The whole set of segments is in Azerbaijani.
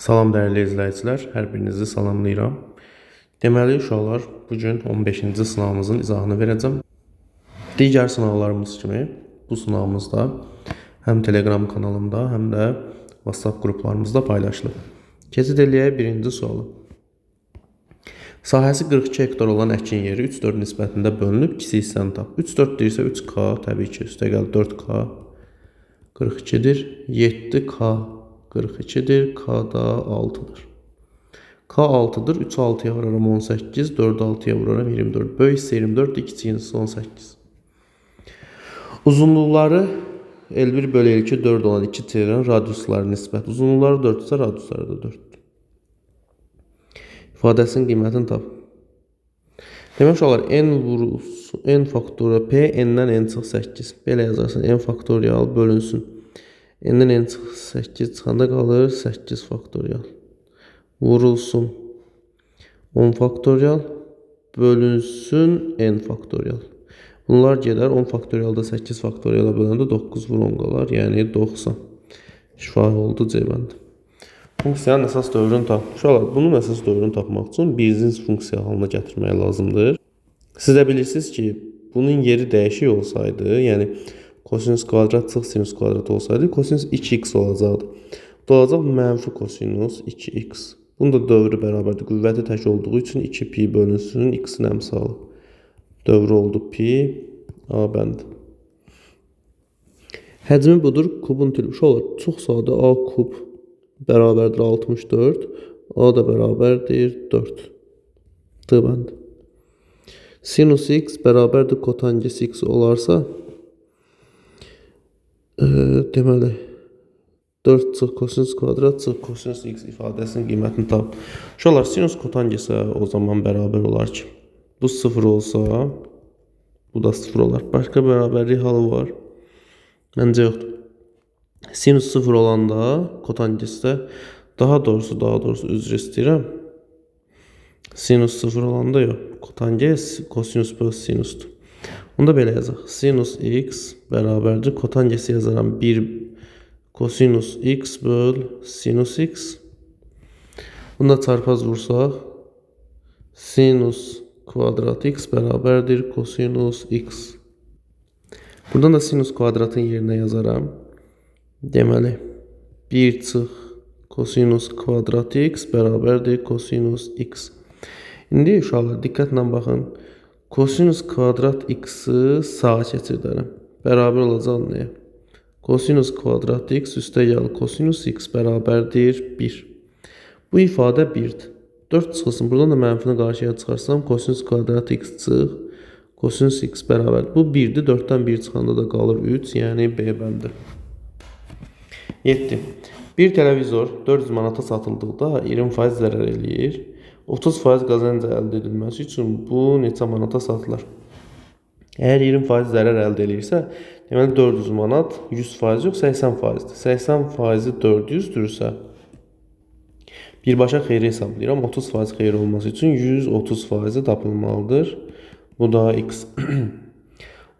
Salam dəyərli izləyicilər, hər birinizi salamlayıram. Deməli, uşaqlar, bugün 15-ci sınavımızın izahını verəcəm. Digər sınavlarımız kimi bu sınavımızda həm Telegram kanalımda, həm də WhatsApp qruplarımızda paylaşılıb. Keçid eləyək birinci sualı. Sahəsi 42 hektar olan əkin yeri 3-4 nisbətində bölünüb, kiçik hissəni tap. 3-4 deyirsə 3K, təbii ki, üstə gəl 4K 42-dir, 7K 42'dir. K da 6'dır. K 6'dır. 3 6'ya vuraram 18. 4 6'ya vuraram 24. Böyük hissə 24. Kiçik hissə 18. Uzunluqları L1 bölü L2 4 olan 2 terin radiusları nisbət. Uzunluqları 4 ise radiusları da 4. İfadəsinin qiymətini tap. Demək uşaqlar, n faktorial p n-dən n çıx 8. Belə yazarsan, n faktorial bölünsün. N'dən n çıx 8 çıxanda qalır 8 faktorial. Vurulsun 10 faktorial bölünsün n faktorial. Bunlar gedər 10 faktorialda 8 faktoriala böləndə 9 vur 10 qalar. Yəni 90. Şifahi oldu C bəndə. Funksiyanın əsas dövrünü tap. Uşaqlar, bunun əsas dövrünü tapmaq üçün birinci funksiya halına gətirmək lazımdır. Siz də bilirsiniz ki, bunun yeri dəyişik olsaydı, yəni kosinüs kvadrat çıx sinüs kvadrat olsaydı, kosinüs 2x olacaqdı. Bu olacaq mənfi kosinüs 2x. Bunun da dövrü bərabərdir. Qüvvəti tək olduğu üçün 2pi bölünsün x-in əmsalı. Dövrü oldu pi a bənd. Həcmi budur. Kubun türü. Uşaqlar, çox sadə. A kub bərabərdir 64. A da bərabərdir 4. D bənd. Sinus x bərabərdir kotanges x olarsa, deməli 4 çıx kosinüs kvadrat çıx kosinüs x ifadəsinin qiymətini tap. Uşaqlar, sinus kotangesə o zaman bərabər olar ki, bu 0 olsa, bu da 0 olar. Başqa bərabərlik halı var? Məncə yoxdur. Sinus 0 olanda kotangesdə, daha doğrusu üzr istəyirəm. Sinus 0 olanda yox. Kotanges kosinüs böl sinusdur. Onda belə yazaq. Sinus x bərabərdir. Kotangesi yazaram 1 kosinus x böl sinus x. Bunda çarpaz vursaq, sinus kvadrat x bərabərdir kosinus x. Buradan da sinus kvadratın yerinə yazaram. Deməli 1 çıx kosinus kvadrat x bərabərdir kosinus x. İndi uşaqlar, diqqətlə baxın. Kosinus kvadrat x'i sağa keçirdərəm. Bərabər olacaq nəyə? Kosinus kvadrat x üstə gəl kosinus x bərabərdir 1. Bu ifadə 1'dir. 4 çıxılsın. Buradan da mənfini qarşıya çıxarsam, kosinus kvadrat x çıx, kosinus x bərabərdir. Bu 1'dir. 4'dən 1 çıxanda da qalır 3, yəni B bəndi. 7. Bir televizor 400 manata satıldıqda 20% zərər eləyir. 30% qazanc əldə edilməsi üçün bu neçə manata satılır? Əgər 20% zərər əldə edirsə, deməli 400 manat 100% yox 80%dir. 80%-i 400-dürsə, birbaşa xeyri hesablayıram. 30% xeyri olması üçün 130%-i tapılmalıdır. Bu da x.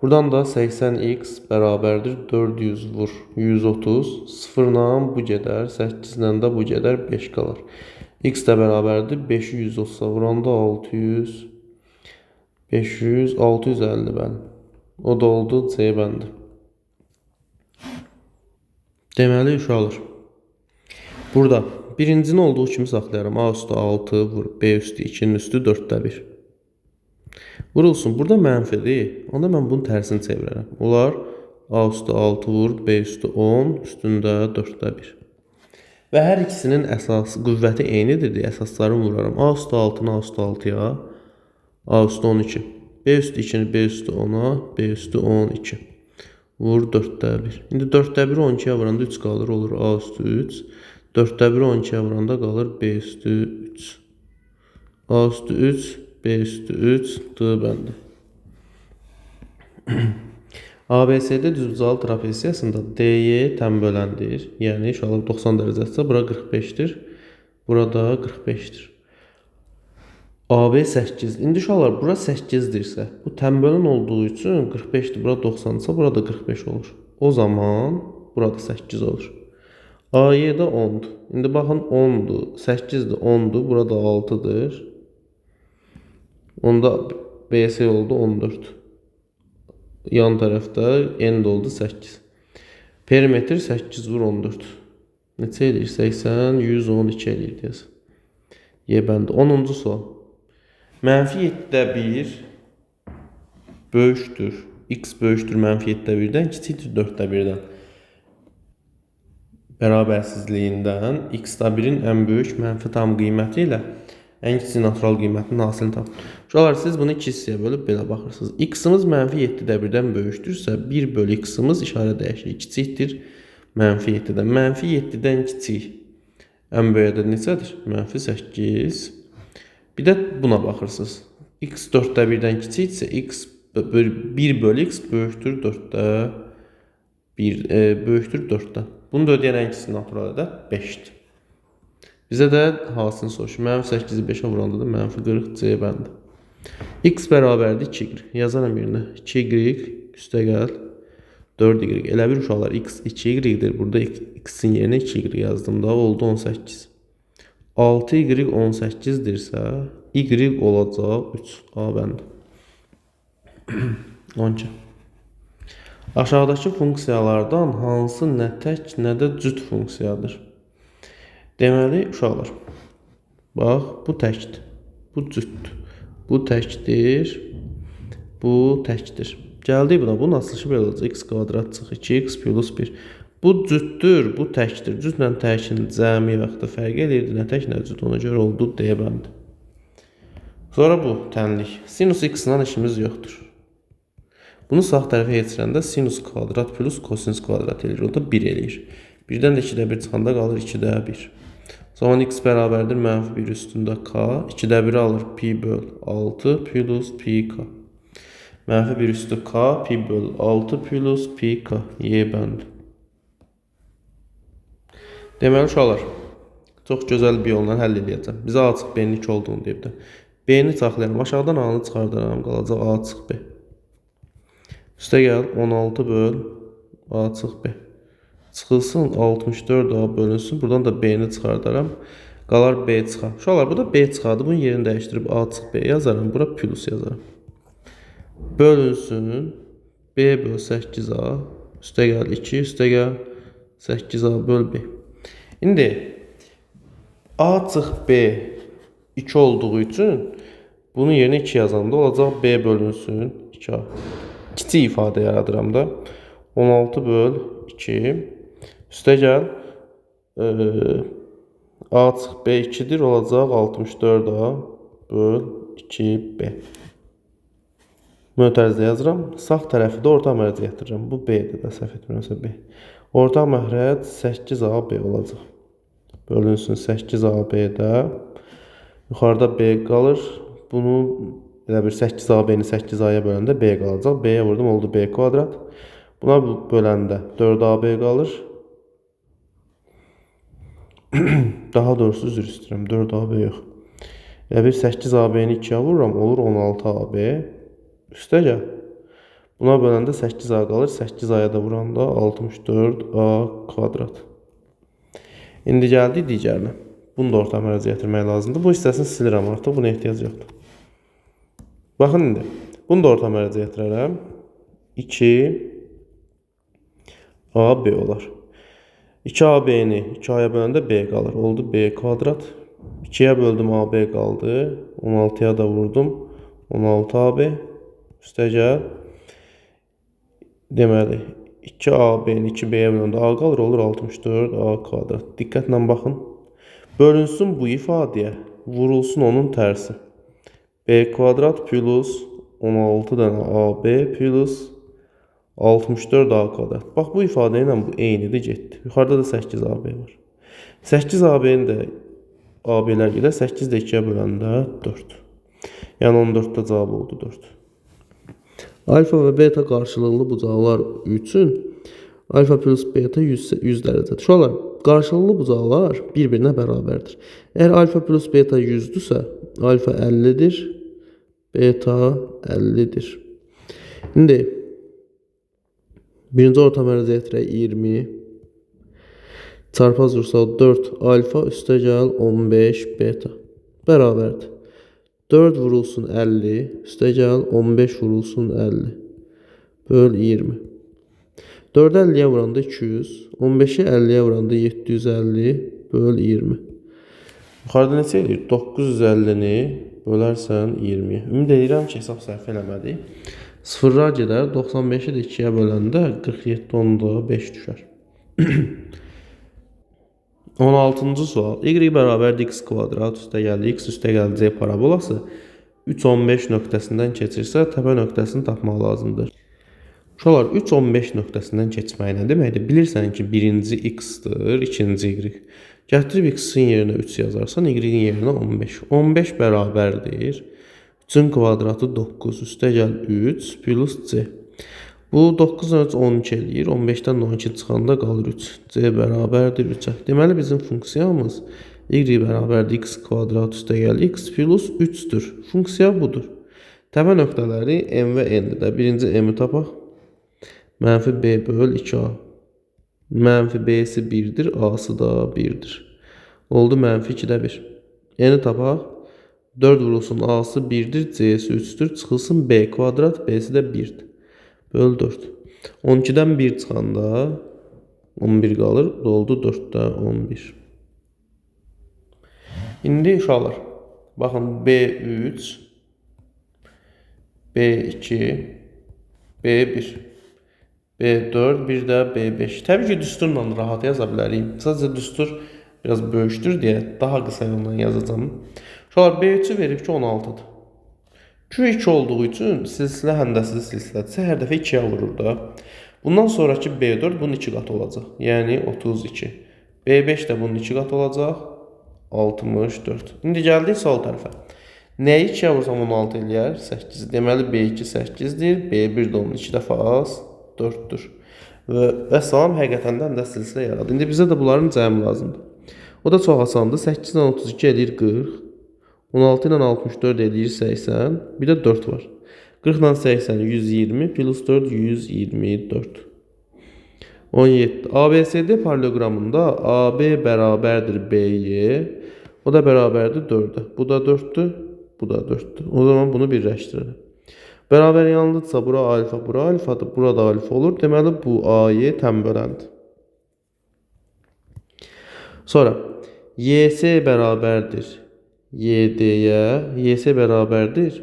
Buradan da 80x bərabərdir 400 vur 130. 0-la bu gedər, 8-lə də bu gedər, 5 qalar. X də bərabərdir 5'i 130'a vuranda 600. 500, 650 bəli. O da oldu C bəndi. Deməli uşaqlar, burada birincinin olduğu kimi saxlayaram. A üstü 6 vur, B üstü 2'nin üstü 4'də 1. Vurulsun. Burada mənfidir. Onda mən bunun tərsini çevirərəm. Olar A üstü 6 vur, B üstü 10, üstündə 4'də 1. Və hər ikisinin əsas qüvvəti eynidir deyə əsaslarını vuraram. A üstü 6-nı A üstü 6-ya, A üstü 12. B üstü 2-ni B üstü 10-a, B üstü 12. Vur 4'də 1. İndi 4'də 1-i 12'ya vuranda 3 qalır, olur A üstü 3. 4'də 1-i 12'ya vuranda qalır B üstü 3. A üstü 3, B üstü 3, D bəndi. ABC'de düzbucaqlı trapeziyasında DY tənböləndir. Yəni inşallah 90 dərəcədirsə, bura 45'dir. Burada 45'dir. AB 8. İndi uşaqlar, bura 8'dirsə, bu tənbölən olduğu üçün 45'dir. Bura 90'dırsa, burada 45 olur. O zaman burada 8 olur. A-Y də 10'dur. İndi baxın 10'dur, 8'dir, 10'dur, burada 6'dır. Onda BS oldu 14. Yan tərəfdə N oldu 8. Perimetr 8 vur 14. Neçə edir? 80, 112 edir deyəsən. Y bəndi. 10-cu sual. -7'də 1 böyükdür. X böyükdür -7'də 1'dən, kiçikdir 4'də 1'dən. Bərabərsizliyindən x-də 1'in ən böyük mənfi tam qiyməti ilə ən kiçik natural qiymətinin hasilini tapın. Uşaqlar, siz bunu 2 hissəyə bölüb belə baxırsınız. X-ımız -7'də 1'dən böyükdürsə, 1 bölü x-ımız işarə dəyişir. Kiçikdir -7'dən. -7'dən kiçik ən böyük ədəd neçədir? -8. Bir də buna baxırsınız. X 4'də 1'dən kiçiksə, x 1 bölü x böyükdür 4'də 1 böyükdür 4'dən. Bunu da ödəyən ən kiçik natural ədəd 5'dir. Bizə də hasilini soruşur. -8'i 5'ə vuranda da -40 C bəndi. X bərabərdir 2y. Yazaram birinə. 2y üstəgəl 4y. Elə bir uşaqlar x 2y'dir. Burada x'in yerinə 2y yazdım da oldu 18. 6y 18'dirsə y olacaq 3. A bəndi. 12. Aşağıdakı funksiyalardan hansı nə tək, nə də cüt funksiyadır? Deməli, uşaqlar, bax, bu təkdir, bu cütdür, bu təkdir, bu təkdir. Gəldik buna, bunun açılışı belə olacaq, x kvadrat çıx 2x plus 1. Bu cütdür, bu təkdir. Cütlə təkin cəmi vaxtda fərq edirdi, nə tək, nə cüt, ona görə oldu deyə bəndi. Sonra bu, tənlik. Sinus x-la işimiz yoxdur. Bunu sağ tərəfə yetişəndə sinus kvadrat plus kosinus kvadrat edir. O da 1 eləyir. 1-dən də 2'də 1 çıxanda qalır 2'də 1. O zaman x bərabərdir -1 üstündə k. 2'də 1 alır pi böl 6 plus pi k. -1 üstü k pi böl 6 plus pi k. Y bəndi. Deməli uşaqlar, çox gözəl bir yolla həll edəcəm. Bizə a çıx b-nin 2 olduğunu deyib də. B-ni saxlayalım. Aşağıdan a-nı çıxardaram. Qalacaq a çıx b. Üstə gəl 16 böl a çıx b. Çıxılsın 64a bölünsün. Buradan da b-ni çıxardaram. Qalar b çıxar. Uşaqlar, bu da b çıxardı. Bunun yerini dəyişdirib a çıx b yazaram. Bura plus yazaram. Bölünsün. B böl 8a. Üstə gəl 2. Üstə gəl 8a böl b. İndi a çıx b 2 olduğu üçün bunun yerinə 2 yazanda olacaq b bölünsün 2a. Kiçik ifadə yaradıram da. 16 böl 2. Üstə gəl a çıx b 2'dir, olacaq 64a böl 2b. Mötərizə yazıram. Sağ tərəfi də orta məhrəcə yatırıram. Bu b-dir də, səhv etmirəmsə b. Orta məhrəc 8ab olacaq. Bölünsün 8ab-də. Yuxarıda b qalır. Bunu elə bir 8ab-ni 8a-ya böləndə b qalacaq. B-yə vurdum, oldu b kvadrat. Buna böləndə 4ab qalır. Daha doğrusu üzr istəyirəm, 4ab yox. Elə bir 8ab-ni 2-yə vururam, olur 16ab. Üstə gəl. Buna böləndə 8a qalır, 8a-ya da vuranda 64a kvadrat. İndi gəldik digərinə. Bunu da orta məhrəcə gətirmək lazımdır. Bu hissəsini silirəm artıq, buna ehtiyac yoxdur. Baxın indi. Bunu da orta məhrəcə gətirərəm. 2ab olar. 2ab-ni 2a-ya böləndə b qalır. Oldu b kvadrat. 2-yə böldüm ab qaldı. 16-ya da vurdum. 16ab. Üstə gəl. Deməli 2ab-ni 2b-yə böləndə a qalır. Olur 64a kvadrat. Diqqətlə baxın. Bölünsün bu ifadəyə. Vurulsun onun tərsi. B kvadrat plus 16 dənə ab plus 64a kvadrat. Bax, bu ifadə ilə bu eynidir, getdi. Yuxarıda da 8ab var. 8ab-ni də ab-lər gedir. 8 də 2-yə böləndə 4. Yəni 14-də cavab oldu 4. Alfa və beta qarşılıqlı bucaqlar üçün alfa plus beta 100 dərəcədir. Uşaqlar, qarşılıqlı bucaqlar bir-birinə bərabərdir. Əgər alfa plus beta 100-dürsə, alfa 50-dir, beta 50-dir. İndi birinci orta məhrəcə gətirək 20. Çarpaz vursaq 4 alfa üstə gəl 15 beta bərabərdir. 4 vurulsun 50 üstə gəl 15 vurulsun 50 böl 20. 4'ü 50'ye vuranda 200, 15'i 50'ye vuranda 750 böl 20. Yuxarıda neçə edir? 950'ni bölərsən 20'ye. Ümid edirəm ki, hesab səhv eləmədik. Sıfırlar gedər, 95'i də 2'ye böləndə 47 onda 5 düşər. 16-cı sual. Y bərabərdir x kvadrat üstə gəldi x üstə gəldi c parabolası 3-15 nöqtəsindən keçirsə təpə nöqtəsini tapmaq lazımdır. Uşaqlar 3-15 nöqtəsindən keçmək nə deməkdir? Bilirsən ki, birinci x-dır, ikinci y. Gətirib x-in yerinə 3 yazarsan, y-in yerinə 15. 15 bərabərdir. 3-ün kvadratı 9 üstə gəl 3 plus c. Bu 9-dan 3 12 eləyir. 15-dən 12 çıxanda qalır 3. C bərabərdir 3-ə. Deməli bizim funksiyamız y bərabərdir x kvadrat üstə gəl x plus 3-dür. Funksiya budur. Təpə nöqtələri m və n-dir. Birinci m-i tapaq. Mənfi b böl 2a. Mənfi b'si 1'dir, a'sı da 1'dir. Oldu mənfi 2'də 1. N-i tapaq. 4 vurulsun a'sı 1'dir, c'si 3'dür. Çıxılsın b kvadrat, b'si də 1'dir. Böl 4. 12'dən 1 çıxanda 11 qalır. Doldu 4'də 11. İndi uşaqlar, baxın B3, B2, B1, B4, bir də B5. Təbii ki, düsturla rahat yaza bilərik. Sadəcə düstur biraz böyükdür deyə daha qısa yolla yazacağım. Uşaqlar B3'ü verib ki 16'dır. Q2 olduğu üçün silsilə həndəsiz silsilədirsə hər dəfə 2'yə vurur da. Bundan sonraki B4 bunun 2 qatı olacaq. Yəni 32. B5 də bunun 2 qatı olacaq. 64. İndi gəldik sol tərəfə. Nəyi 2'yə vursam 16 eləyər? 8. Deməli B2 8'dir. B1 də onun 2 dəfə az 4'dür. Və salam həqiqətən də silsilə yaradı. İndi bizə də bunların cəmi lazımdır. O da çox asandır. 8 ilə 32 eləyir 40. 16 ilə 64 eləyir 80. Bir də 4 var. 40 ilə 80 120 plus 4 124. 17. ABCD paralelogramında AB bərabərdir BY. O da bərabərdir 4'ə. Bu da 4'dür. Bu da 4'dür. O zaman bunu birləşdirelim. Bərabər yanlıdırsa bura alfadır. Burada alfa olur. Deməli bu AY tənböləndir. Sonra YS bərabərdir YD'yə. YS bərabərdir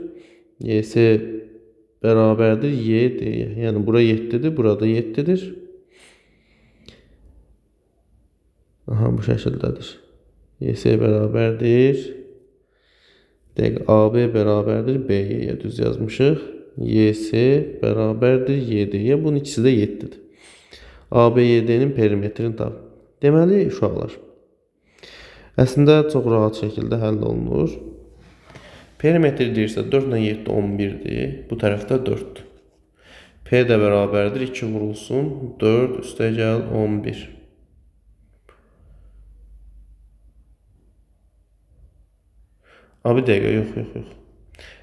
YD'yə. Yəni bura 7'dir. Burada 7'dir. Aha, bu şəkildədir. YS bərabərdir. AB bərabərdir BY'yə düz yazmışıq. YS bərabərdir YD'yə. Bunun ikisi də 7'dir. ABYD'nin perimetrini tap. Deməli uşaqlar, əslində çox rahat şəkildə həll olunur. Perimetr deyirsə 4 ilə 7 11'dir. Bu tərəfdə 4'dür. P də bərabərdir 2 vurulsun 4 üstə gəl 11. Abi dəqiqə, yox.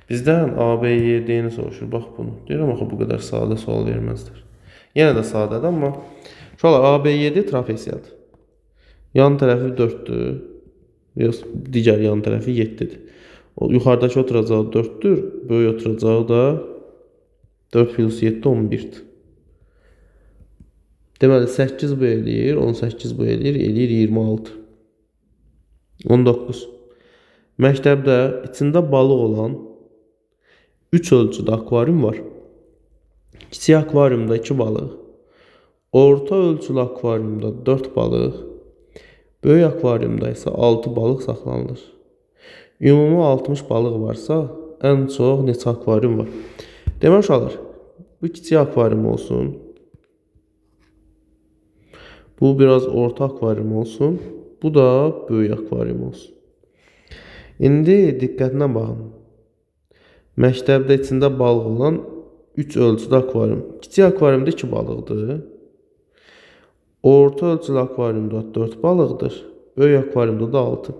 Bizdən ABYD'ni soruşur. Bax bunu. Deyirəm, axı bu qədər sadə sual verməzdir. Yenə də sadədir, amma uşaqlar ABYD trapesiyadır. Yan tərəfi 4'dür. Yox, digər yan tərəfi 7'dir. O yuxarıdakı oturacağı 4'dür. Böyük oturacağı da 4 plus 7 11'dir. Deməli 8 bu eləyir, 18 bu eləyir, 26. 19. Məktəbdə içində balıq olan 3 ölçüdə akvarium var. Kiçik akvariumda 2 balıq, orta ölçülü akvariumda 4 balıq, böyük akvariumda isə 6 balıq saxlanılır. Ümumi 60 balıq varsa, ən çox neçə akvarium var? Demək uşaqlar, bu kiçik akvarium olsun. Bu biraz orta akvarium olsun. Bu da böyük akvarium olsun. İndi diqqətlə baxın. Məktəbdə içində balıq olan 3 ölçüdə akvarium. Kiçik akvariumda 2 balıqdır. Orta ölçülü akvariumda 4 balıqdır. Böyük akvariumda da 6.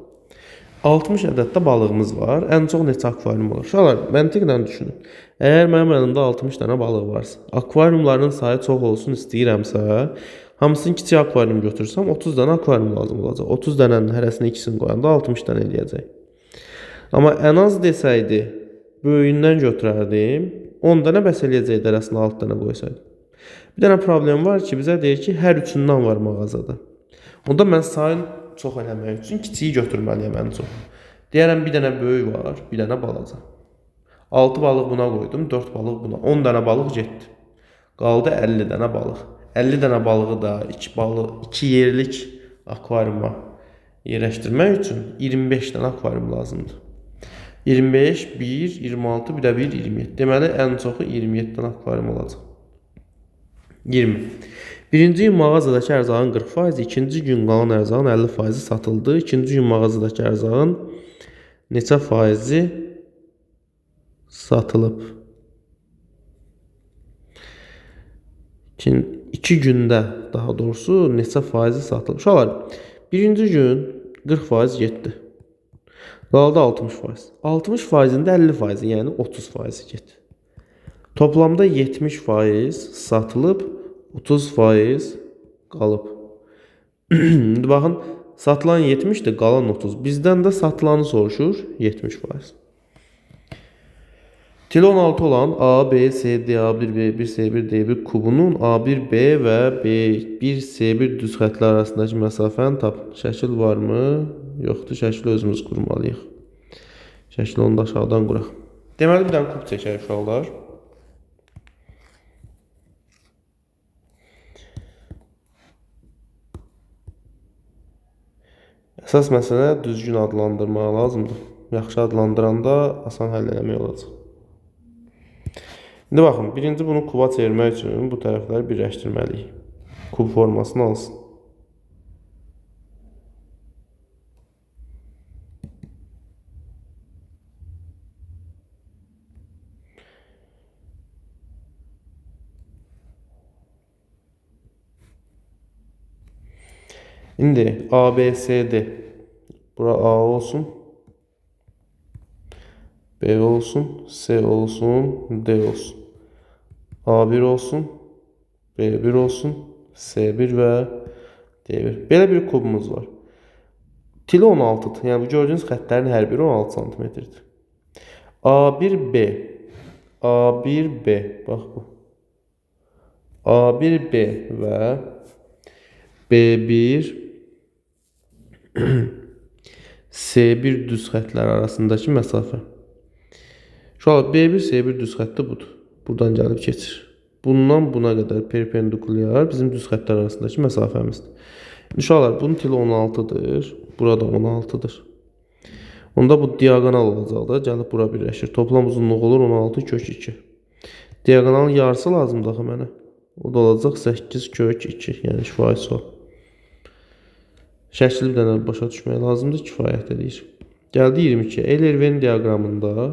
60 ədəddə balığımız var. Ən çox neçə akvarium olur? Uşaqlar, məntiqlə düşünün. Əgər mənim əlimdə 60 dənə balıq varsa, akvariumların sayı çox olsun istəyirəmsə, Hamısını kiçik akvarium götürsəm 30 dənə akvarium lazım olacaq. 30 dənənin hərəsini ikisini qoyanda 60 dənə eləyəcək. Amma ən az desəydi, böyüyündən götürərdim. 10 dənə bəs eləyəcəkdi, hərəsinə 6 dənə qoysaydım. Bir dənə problem var ki, bizə deyir ki, hər üçündən var mağazada. Onda mən sayın çox eləmək üçün kiçiyi götürməliyəm ən çox. Deyərəm bir dənə böyük var, bir dənə balaca. 6 balıq buna qoydum, 4 balıq buna. 10 dənə balıq getdi. Qaldı 50 dənə balıq. 50 dənə balığı da 2 yerlik akvariuma yerləşdirmək üçün 25 dənə akvarium lazımdır. 25, 1, 26, bir də 1, 27. Deməli, ən çoxu 27 dənə akvarium olacaq. 20. Birinci gün mağazadakı ərzağın 40%, ikinci gün qalan ərzağın 50% satıldı. İkinci gün mağazadakı ərzağın neçə faizi satılıb? 2 gündə daha doğrusu neçə faizi satılıb? Uşaqlar, birinci gün 40% getdi. Qaldı 60%. 60%-ində 50%, yəni 30% getdi. Toplamda 70% satılıb, 30% qalıb. İndi baxın, satılan 70'dir, qalan 30. Bizdən də satılanı soruşur, 70%. Tili 16 olan A, B, C, D, A1, B1, C1, D1 kubunun A1, B və B1, C1 düz xətlər arasındakı məsafəni tapın. Şəkil varmı? Yoxdur, şəkili özümüz qurmalıyıq. Şəkili onu da aşağıdan quraq. Deməli, bir dənə kub çəkək uşaqlar. Əsas məsələ düzgün adlandırmaq lazımdır. Yaxşı adlandıranda asan həll eləmək olacaq. İndi baxın, birinci bunu kuba çevirmək üçün bu tərəfləri birləşdirməliyik. Kub formasını alsın. İndi A, B, C, D. Bura A olsun. B olsun. C olsun. D olsun. A1 olsun. B1 olsun. C1 və D1. Belə bir kubumuz var. Tili 16'dır. Yəni bu gördüyünüz xətlərin hər biri 16 cm-dir. A1B. A1B. Bax bu. A1B və B1 C1 düz xətlər arasındakı məsafə. Uşaqlar, B1 C1 düz xətti budur. Buradan gəlib keçir. Bundan buna qədər perpendikulyar bizim düz xəttlər arasındakı məsafəmizdir. Uşaqlar, bunun tili 16'dır. Burada 16'dır. Onda bu diagonal olacaq da, gəlib bura birləşir. Toplam uzunluq olur 16 kök 2. Diagonalın yarısı lazımdır axı mənə. O da olacaq 8 kök 2. Yəni kifayət sual. Şəkli bir dənə başa düşmək lazımdır, kifayət edir. Gəldi 22. Eyler-Venn diaqramında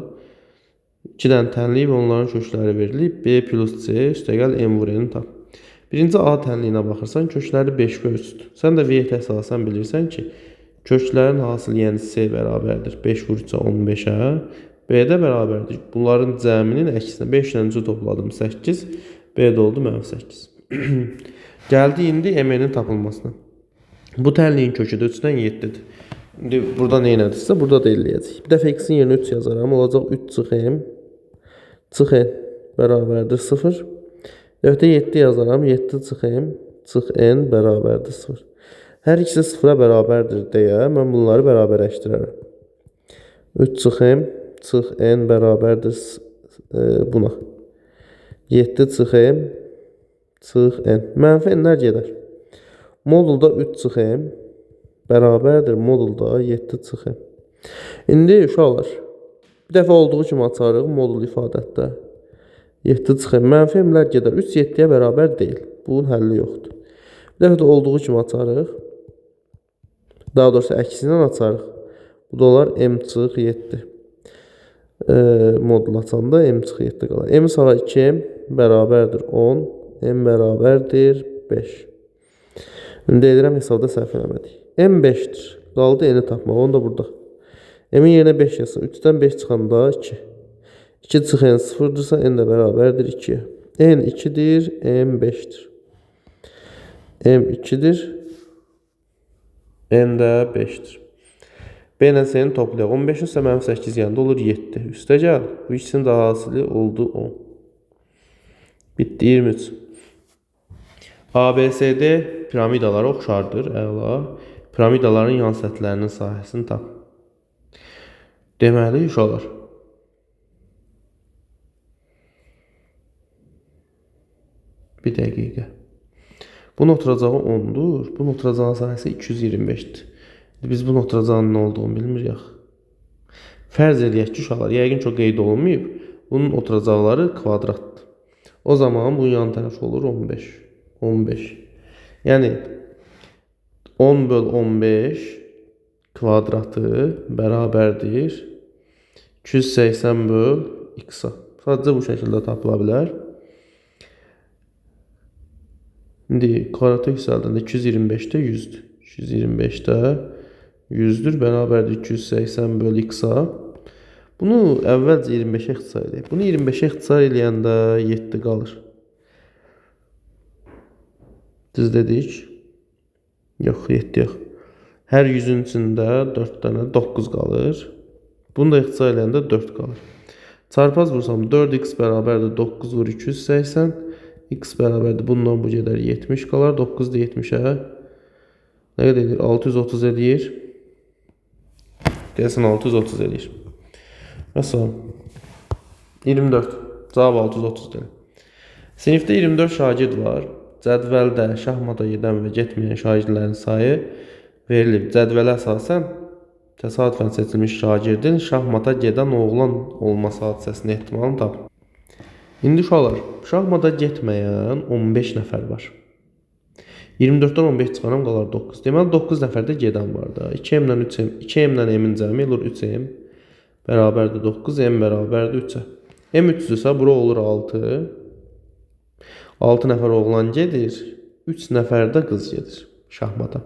2 dənə tənliyib onların kökləri verilib. B plus C üstəgəl M vur N tap. Birinci A tənliyinə baxırsan, kökləri 5 3'dür. Sən də V əsasən bilirsən ki, köklərin hasılı yəni C bərabərdir. 5 vur 3'ə 15'ə. B də bərabərdir. Bunların cəminin əksinə 5 ilə topladım 8. B də oldu mənfi 8. Gəldi indi M-nin tapılmasına. Bu tənliyin kökü də 3-dən 7'dir. İndi burada nə elədirsə, burada da eləyəcək. Bir dəfə x-in yerinə 3 yazaram. Olacaq 3 çıx m. Çıx n bərabərdir 0. Dəfə 7 yazaram. 7 çıx m. Çıx n bərabərdir 0. Hər ikisi 0-a bərabərdir deyə mən bunları bərabərləşdirərəm. 3 çıx m. Çıx n bərabərdir buna. 7 çıx m. Çıx n. Mənfi n-lər gedər. Modulda 3 çıx m bərabərdir modulda 7 çıx m. İndi uşaqlar, bir dəfə olduğu kimi açarıq modul ifadətdə. 7 çıx m. Mənfi m-lər gedər. 3 7-yə bərabər deyil. Bunun həlli yoxdur. Bir dəfə də olduğu kimi açarıq. Daha doğrusu əksindən açarıq. Bu da olar m çıx 7. Modul açanda m çıx 7 qalar. M sağa 2m bərabərdir 10. M bərabərdir 5. İndi edirəm hesabda səhv eləmədik. M 5'dir. Qaldı n-i tapmaq. Onu da burada. M-in yerinə 5 yazsın. 3-dən 5 çıxanda 2. 2 çıx n 0'dırsa n də bərabərdir 2'yə. N 2'dir, m 5'dir. M2'dir. N də 5'dir. B ilə C-ni toplayaq. 15 üstə mənim 8 yanında olur 7. Üstə gəl. Bu ikisinin də hasili oldu 10. Bitdi 23. ABCD piramidalara oxşardır. Əla. Piramidaların yan səthlərinin sahəsini tap. Deməli, uşaqlar. Bir dəqiqə. Bunun oturacağı 10'dur. Bunun oturacağı sahəsi 225'dir. Biz bunun oturacağının nə olduğunu bilmirik. Fərz edək ki, uşaqlar, yəqin çox qeyd olunmayıb. Bunun oturacaqları kvadratdır. O zaman bunun yan tərəfi olur 15. 15. Yəni 10 böl 15 kvadratı bərabərdir 280 böl x-a. Sadəcə bu şəkildə tapıla bilər. İndi kvadrata yüksəldəndə 225'də 100'dür. 225'də 100'dür, bərabərdir 280 böl x-a. Bunu əvvəlcə 25'ə ixtisar edək. Bunu 25'ə ixtisar eləyəndə 7 qalır. Düz dedik. Yox, 7 yox. Hər 100'ün içində 4 dənə 9 qalır. Bunu da ixtisar eləyəndə 4 qalır. Çarpaz vursam 4x bərabərdir 9 vur 280. X bərabərdir bundan bu gedər 70 qalar. 9 da 70'ə. Nə qədər edir? 630 edir. Gəlsin 630 edir. Məsələn 24. Cavab 630'dur. Sinifdə 24 şagird var. Cədvəldə şahmata gedən və getməyən şagirdlərin sayı verilib. Cədvələ əsasən təsadüfən seçilmiş şagirdin şahmata gedən oğlan olması hadisəsinin ehtimalını tap. İndi uşaqlar, şahmata getməyən 15 nəfər var. 24'dən 15 çıxaram qalar 9. Deməli 9 nəfər də gedən var da. 2m-lə 3m, 2m-lə m-in cəmi olur 3m. Bərabərdir 9, m bərabərdir 3-ə. M 3-dürsə bura olur 6. 6 nəfər oğlan gedir, 3 nəfər də qız gedir şahmata.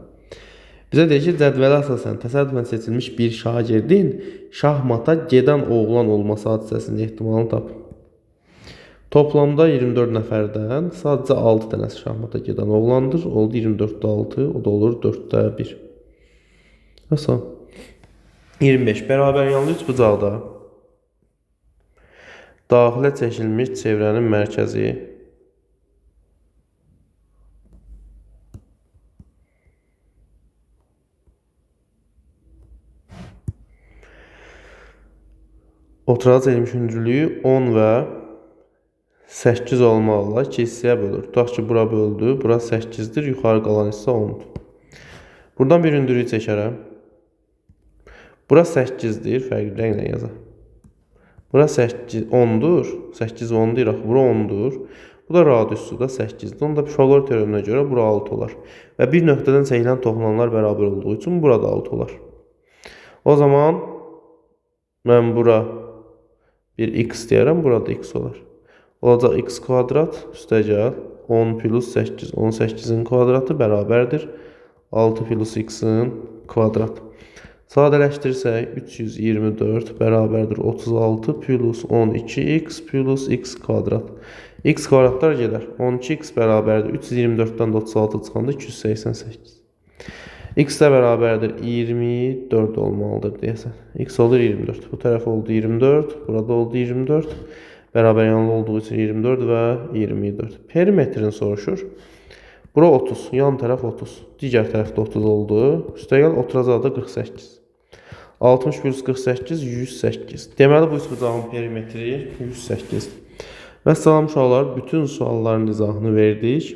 Bizə deyir ki, cədvələ əsasən təsadüfən seçilmiş bir şagirdin şahmata gedən oğlan olması hadisəsinin ehtimalını tap. Toplamda 24 nəfərdən sadəcə 6 dənəsi şahmata gedən oğlandır. Oldu 24'də 6, o da olur 4'də 1. Nasıl? 25 bərabər yanlı üç bucaqda daxilə çəkilmiş çevrənin mərkəzi oturacaq elmişüncülüyü 10 və 8 olmaqla 2 hissəyə bölür. Tutaq ki, bura böldü, bura 8'dir, yuxarı qalan hissə 10'dur. Buradan bir hündürlüyü çəkərəm. Bura 8'dir, fərqli rənglə yazaq. Bura 8, 10'dur, 8 10 deyir, bura 10'dur. Bu da radiusu da 8'dir. Onda Pifagor teoreminə görə bura 6 olar. Və bir nöqtədən çəkilən toxunanlar bərabər olduğu üçün burada 6 olar. O zaman mən bura bir x deyərəm, burada x olar. Olacaq x kvadrat üstə gəl 10 plus 8. 18'in kvadratı bərabərdir 6 plus x-in kvadratı. Sadələşdirsək 324 bərabərdir 36 plus 12x plus x kvadrat. X kvadratlar gedər. 12x bərabərdir 324'dən 36 çıxanda 288. X də bərabərdir 24 olmalıdır deyəsən. X olur 24. Bu tərəf oldu 24. Burada oldu 24. Bərabər yanlı olduğu üçün 24 və 24. Perimetrin soruşur. Bura 30. Yan tərəf 30. Digər tərəfdə 30 oldu. Üstə gəl oturacağı da 48. 60 plus 48 108. Deməli bu üçbucağın perimetri 108. Və salam uşaqlar, bütün sualların izahını verdik.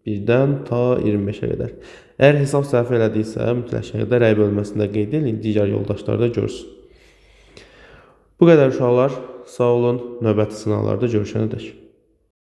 1-dən ta 25'ə qədər. Əgər hesab səhv elədiysə, mütləq şəkildə rəy bölməsində qeyd edin, digər yoldaşlar da görsün. Bu qədər uşaqlar, sağ olun, növbəti sınavlarda görüşənədək.